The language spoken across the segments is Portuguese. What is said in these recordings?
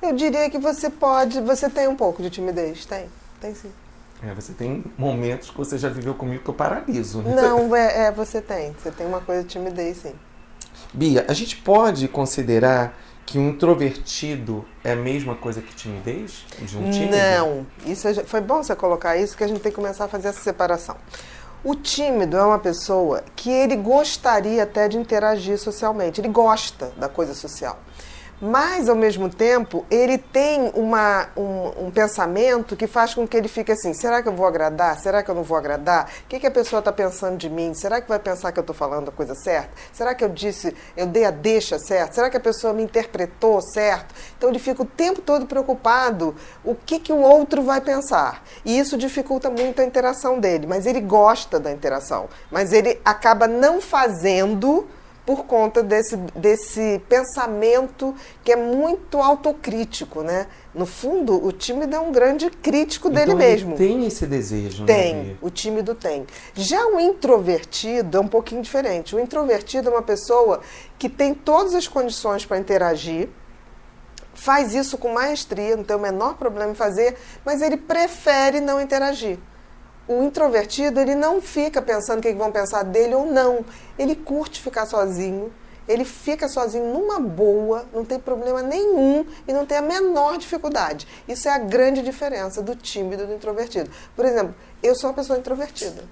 Eu diria que você tem um pouco de timidez, tem sim. Você tem momentos que você já viveu comigo que eu paraliso, né? Não, você tem uma coisa de timidez, sim. Bia, a gente pode considerar que um introvertido é a mesma coisa que timidez? De um tímido? Não, foi bom você colocar isso, que a gente tem que começar a fazer essa separação. O tímido é uma pessoa que ele gostaria até de interagir socialmente, ele gosta da coisa social. Mas, ao mesmo tempo, ele tem um pensamento que faz com que ele fique assim, será que eu vou agradar? Será que eu não vou agradar? O que a pessoa está pensando de mim? Será que vai pensar que eu estou falando a coisa certa? Será que eu dei a deixa certa? Será que a pessoa me interpretou certo? Então, ele fica o tempo todo preocupado o que o outro vai pensar. E isso dificulta muito a interação dele, mas ele gosta da interação. Mas ele acaba não fazendo por conta desse pensamento que é muito autocrítico, né? No fundo, o tímido é um grande crítico dele mesmo. Ele tem esse desejo, né? O tímido tem. Já o introvertido é um pouquinho diferente. O introvertido é uma pessoa que tem todas as condições para interagir, faz isso com maestria, não tem o menor problema em fazer, mas ele prefere não interagir. O introvertido, ele não fica pensando o que vão pensar dele ou não. Ele curte ficar sozinho, ele fica sozinho numa boa, não tem problema nenhum e não tem a menor dificuldade. Isso é a grande diferença do tímido e do introvertido. Por exemplo, eu sou uma pessoa introvertida.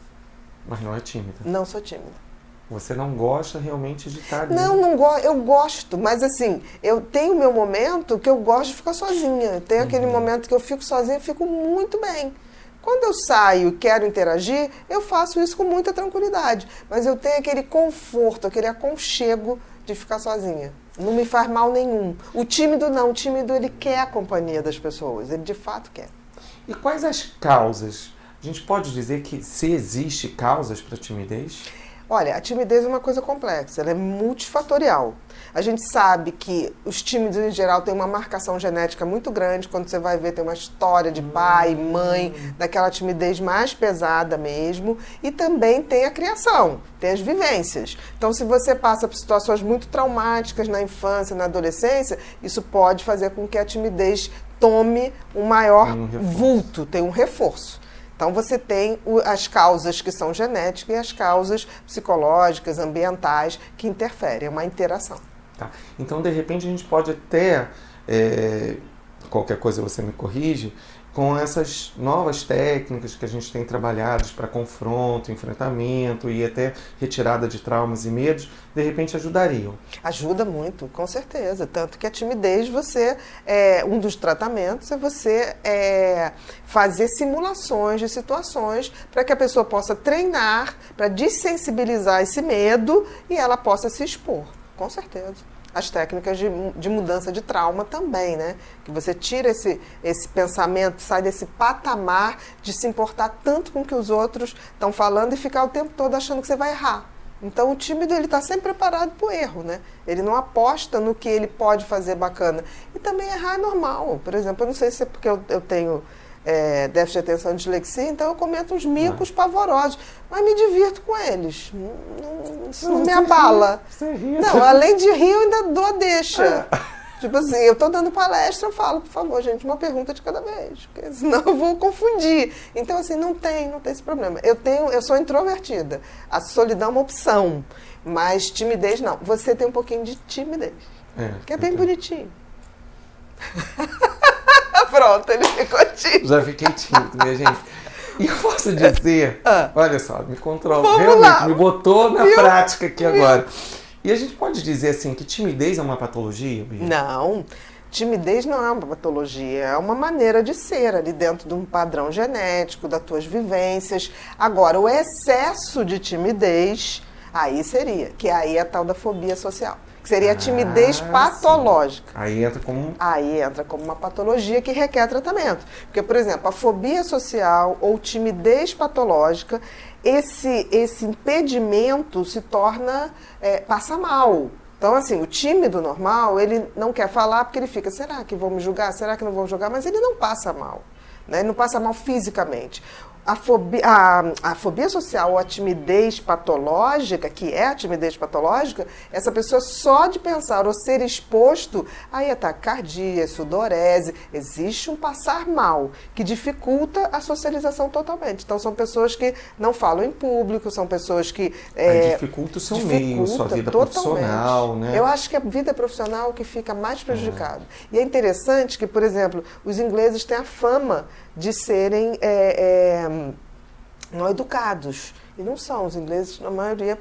Mas não é tímida? Não sou tímida. Você não gosta realmente de estar ali? Não eu gosto, mas assim, eu tenho meu momento que eu gosto de ficar sozinha. Tem aquele momento que eu fico sozinha e fico muito bem. Quando eu saio e quero interagir, eu faço isso com muita tranquilidade. Mas eu tenho aquele conforto, aquele aconchego de ficar sozinha. Não me faz mal nenhum. O tímido não. O tímido, ele quer a companhia das pessoas. Ele de fato quer. E quais as causas? A gente pode dizer que se existe causas para a timidez? Olha, a timidez é uma coisa complexa. Ela é multifatorial. A gente sabe que os tímidos, em geral, têm uma marcação genética muito grande. Quando você vai ver, tem uma história de pai, mãe, daquela timidez mais pesada mesmo. E também tem a criação, tem as vivências. Então, se você passa por situações muito traumáticas na infância, na adolescência, isso pode fazer com que a timidez tome um maior vulto, tem um reforço. Então, você tem as causas que são genéticas e as causas psicológicas, ambientais, que interferem, é uma interação. Tá. Então, de repente, a gente pode até, qualquer coisa você me corrige, com essas novas técnicas que a gente tem trabalhado para confronto, enfrentamento e até retirada de traumas e medos, de repente ajudariam. Ajuda muito, com certeza. Tanto que a timidez, um dos tratamentos é você fazer simulações de situações para que a pessoa possa treinar, para dessensibilizar esse medo e ela possa se expor, com certeza. As técnicas de mudança de trauma também, né? Que você tira esse pensamento, sai desse patamar de se importar tanto com o que os outros estão falando e ficar o tempo todo achando que você vai errar. Então, o tímido, ele está sempre preparado para o erro, né? Ele não aposta no que ele pode fazer bacana. E também errar é normal. Por exemplo, eu não sei se é porque eu tenho déficit de atenção e dislexia, então eu cometo uns micos pavorosos. Mas me divirto com eles. Não me abala. Não, além de rir, eu ainda dou a deixa. Tipo assim, eu estou dando palestra, eu falo, por favor, gente, uma pergunta de cada vez, porque senão eu vou confundir. Então, assim, não tem esse problema. Eu sou introvertida. A solidão é uma opção, mas timidez não. Você tem um pouquinho de timidez, que é bem bonitinho. Pronto, ele ficou tímido. Já fiquei tímido, minha gente. E eu posso dizer, olha só, me controla, Vamos realmente, lá. Me botou na prática aqui agora. E a gente pode dizer assim que timidez é uma patologia, Bia? Não, timidez não é uma patologia, é uma maneira de ser ali dentro de um padrão genético, das tuas vivências. Agora, o excesso de timidez, aí é a tal da fobia social. Que seria a timidez patológica. Sim. Aí entra como uma patologia que requer tratamento. Porque, por exemplo, a fobia social ou timidez patológica, esse impedimento se torna, passa mal. Então, assim, o tímido normal, ele não quer falar porque ele fica, será que vão me julgar? Será que não vão julgar? Mas ele não passa mal, né? Ele não passa mal fisicamente. a fobia social ou a timidez patológica, que é a timidez patológica, essa pessoa só de pensar ou ser exposto a ataque cardíaco, sudorese, existe um passar mal que dificulta a socialização totalmente. Então são pessoas que não falam em público, são pessoas que... dificulta o seu meio, sua vida profissional, né? Eu acho que a vida profissional que fica mais prejudicada. E é interessante que, por exemplo, os ingleses têm a fama de serem mal educados. E não são. Os ingleses, na maioria,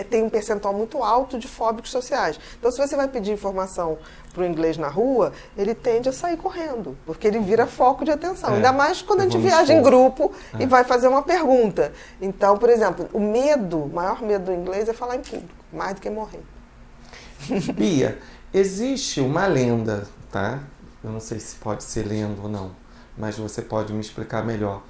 tem um percentual muito alto de fóbicos sociais. Então, se você vai pedir informação para o inglês na rua, ele tende a sair correndo, porque ele vira foco de atenção. Ainda mais quando a gente viaja em grupo e vai fazer uma pergunta. Então, por exemplo, o maior medo do inglês é falar em público, mais do que morrer. Bia, existe uma lenda, tá? Eu não sei se pode ser lenda ou não, mas você pode me explicar melhor.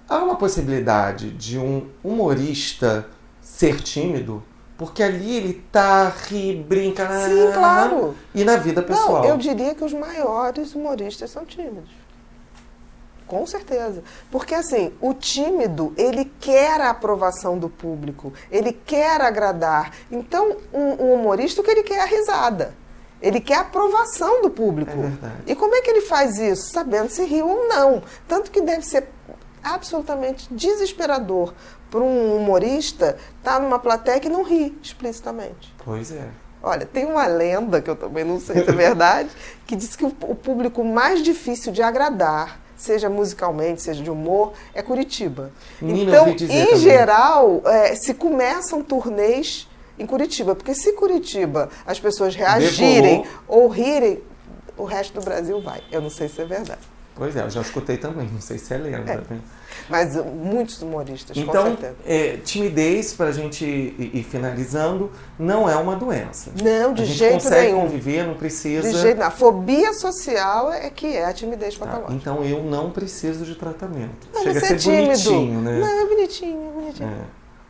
Há uma possibilidade de um humorista ser tímido? Porque ali ele ri, brinca... Sim, claro. E na vida pessoal? Não, eu diria que os maiores humoristas são tímidos. Com certeza. Porque, assim, o tímido, ele quer a aprovação do público, ele quer agradar. Então, um humorista, o que ele quer é a risada. Ele quer a aprovação do público. É verdade. E como é que ele faz isso? Sabendo se riu ou não. Tanto que deve ser absolutamente desesperador para um humorista estar numa plateia que não ri explicitamente. Pois é. Olha, tem uma lenda, que eu também não sei se é verdade, que diz que o público mais difícil de agradar, seja musicalmente, seja de humor, é Curitiba. Menina, então, em também. Geral, se começam turnês em Curitiba, porque se Curitiba as pessoas reagirem ou rirem, o resto do Brasil vai. Eu não sei se é verdade. Pois é, eu já escutei também, não sei se é lenda. Né? Mas muitos humoristas, então, com certeza. Timidez, para a gente ir finalizando, não é uma doença. Não, de jeito nenhum. A gente consegue conviver, não precisa... De jeito nenhum. A fobia social é que é a timidez patológica. Então eu não preciso de tratamento. Não, chega a ser tímido. Bonitinho, né? Não, é bonitinho.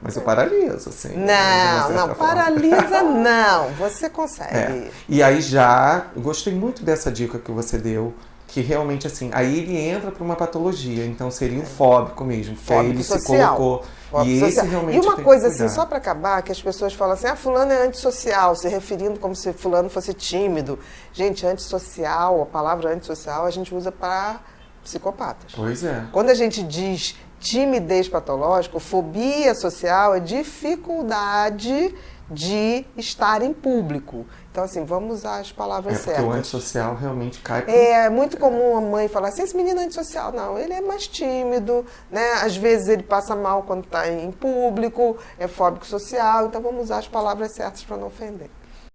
Mas eu paraliso, assim. Não, paralisa não. Você consegue. E aí eu gostei muito dessa dica que você deu, que realmente, assim, aí ele entra para uma patologia, então seria um fóbico mesmo. Fóbico ele social. Se colocou. Fóbico esse social. realmente E uma tem coisa que cuidar. assim, só para acabar, que as pessoas falam assim, fulano é antissocial, se referindo como se fulano fosse tímido. Gente, antissocial, a palavra antissocial a gente usa para psicopatas. Pois é. Quando a gente diz timidez patológica, fobia social, é dificuldade de estar em público. Então, assim, vamos usar as palavras certas. Porque o antissocial realmente cai... É muito comum a mãe falar assim, esse menino é antissocial. Não, ele é mais tímido, né? Às vezes ele passa mal quando está em público, é fóbico social. Então, vamos usar as palavras certas para não ofender.